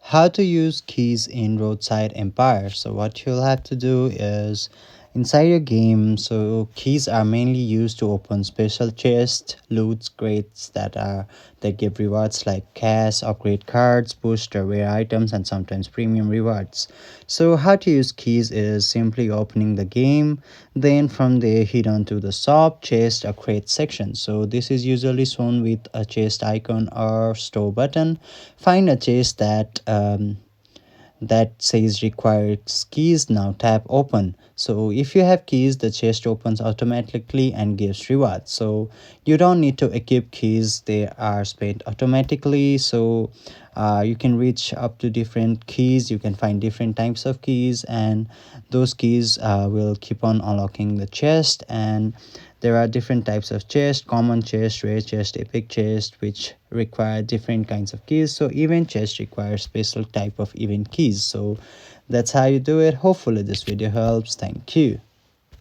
How to use keys in Roadside Empire. So what you'll have to do is inside your game, so keys are mainly used to open special chests, loot crates that give rewards like cash, upgrade cards, boost or rare items, and sometimes premium rewards. So how to use keys is simply opening the game, then from there head on to the shop, chest or crate section. So this is usually shown with a chest icon or store button. Find a chest that says required keys. Now tap open. So if you have keys, the chest opens automatically and gives rewards. So you don't need to equip keys, they are spent automatically. So you can reach up to different keys, you can find different types of keys, and those keys will keep on unlocking the chest. And there are different types of chest: common chest, rare chest, epic chest, which require different kinds of keys. So event chest requires special type of event keys. So that's how you do it. Hopefully this video helps. Thank you.